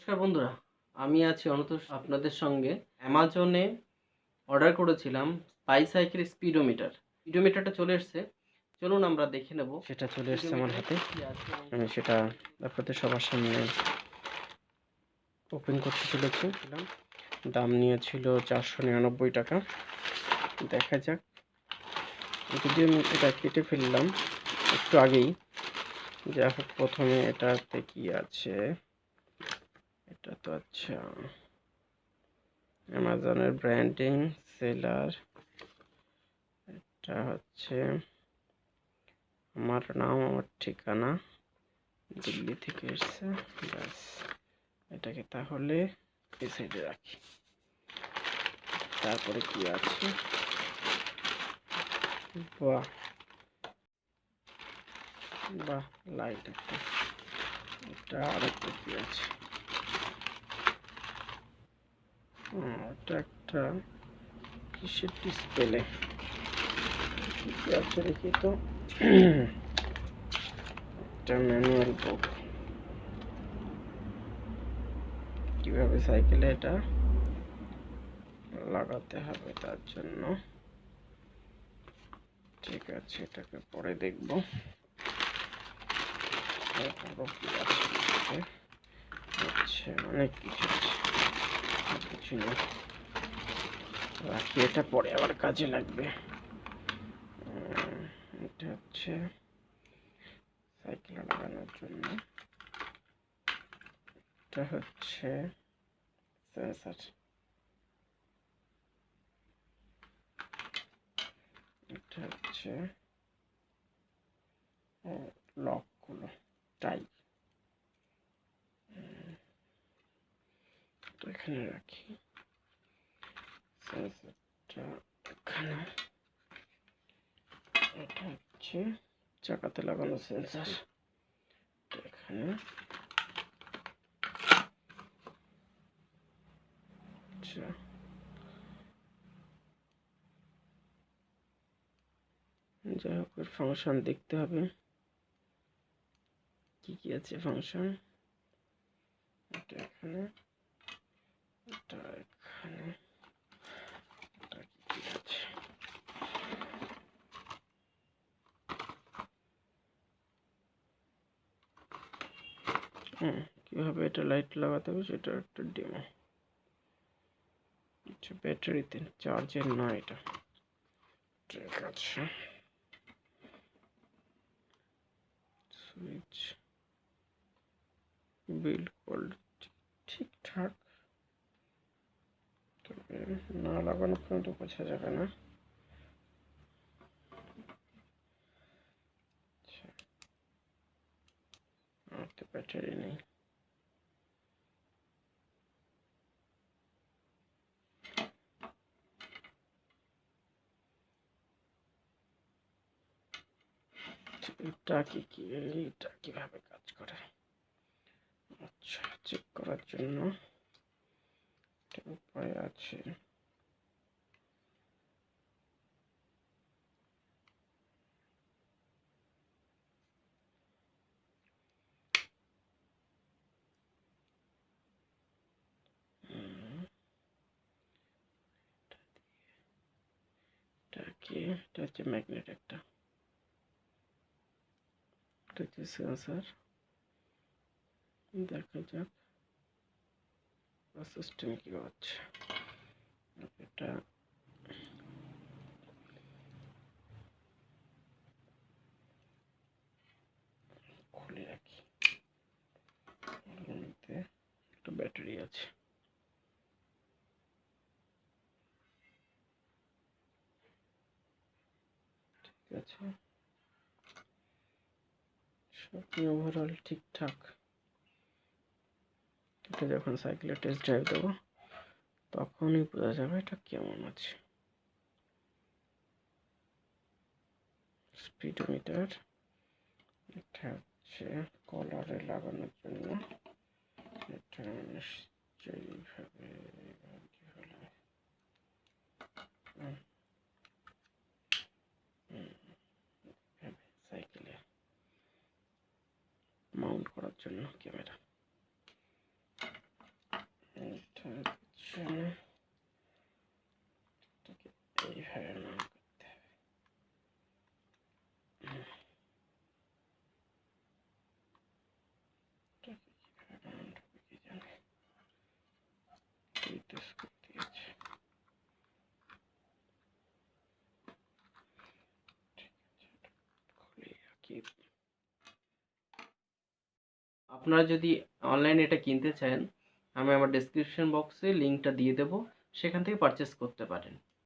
নমস্কার বন্ধুরা, আমি আছি অনতোষ আপনাদের সঙ্গে। অ্যামাজনে অর্ডার করেছিলাম বাইসাইকেল স্পিডোমিটারটা চলে এসছে। চলুন আমরা দেখে নেব। সেটা চলে এসছে আমার হাতে। আমি সেটা আপনাদের সবার সামনে ওপেন করতে চলেছি। দাম নিয়েছিল 499 টাকা। দেখা যাক। যদি আমি এটা কেটে ফেললাম একটু আগেই। যা হোক, প্রথমে এটাতে কি আছে? এটা তো আচ্ছা অ্যামাজনের ব্র্যান্ডিং সেলার। এটা হচ্ছে আমার নাম, আমার ঠিকানা, দিল্লি থেকে এসছে। ব্যাস, এটাকে তাহলে এই সাইডে রাখি। তারপরে কি আছে? বাহ বাহ, লাইট একটা। এটা আর একটা কি আছে? এটা একটা কিসের ডিসপ্লে? কি আছে দেখি তো। এটা ম্যানুয়াল বুক, কিভাবে সাইকেলে এটা লাগাতে হবে তার জন্য। ঠিক আছে, এটাকে পরে দেখবো। কি আছে? আচ্ছা, অনেক কিছু আছে, কিছু নেই, রাখি। এটা পরে আবার কাজে লাগবে। এটা হচ্ছে সাইকেলে লাগানোর জন্য। এটা হচ্ছে সেন্সর। এটা হচ্ছে লকগুলো, টাই। তো এখানে রাখি সেন্সরটা এখানে। এটা হচ্ছে চাকাতে লাগানো সেন্সর, এখানে। আচ্ছা, যাই হোক, ফাংশন দেখতে হবে কি কি আছে ফাংশন। এটা এখানে, এটা এখানে, এটা কি আছে? কিভাবে এটা লাইট লাগাতে হবে সেটা একটা ডেমো। আচ্ছা, ব্যাটারিতে চার্জের না এটা। ঠিক আছে, সুইচ বিল্ড কোয়ালিটি ঠিকঠাক, তবে না লাগানো পর্যন্ত বোঝা যাবে না। আচ্ছা, আমার তো ব্যাটারি নেই। এটা এটা কিভাবে কাজ করে? আচ্ছা, চেক করার জন্য একটা উপায় আছে। এটা হচ্ছে ম্যাগনেট একটা, এটা হচ্ছে সেন্সার। দেখা যাক সিস্টেম কি হচ্ছে। এটা খুলে রাখি। এতে একটা ব্যাটারি আছে। ঠিক আছে, সব ওভারঅল ঠিকঠাক। এটা যখন সাইকেলের টেস্ট ড্রাইভ দেবো তখনই বোঝা যাবে এটা কেমন আছে। স্পিডোমিটার, এটা হচ্ছে কলারে লাগানোর জন্য। এটা নিশ্চয়ই এইভাবে সাইকেলে মাউন্ট করার জন্য ক্যামেরা। জন্য এটাকে এইভাবে নাম করতে হবে। এটাকে কিভাবে নাম দেবো কি জানি, নির্দেশ করে দিয়েছে। ঠিক আছে, এটা খুলে রাখি। আপনারা যদি অনলাইনে এটা কিনতে চান, আমি আমার ডেসক্রিপশন বক্সে লিঙ্কটা দিয়ে দেবো, সেখান থেকে পারচেস করতে পারেন।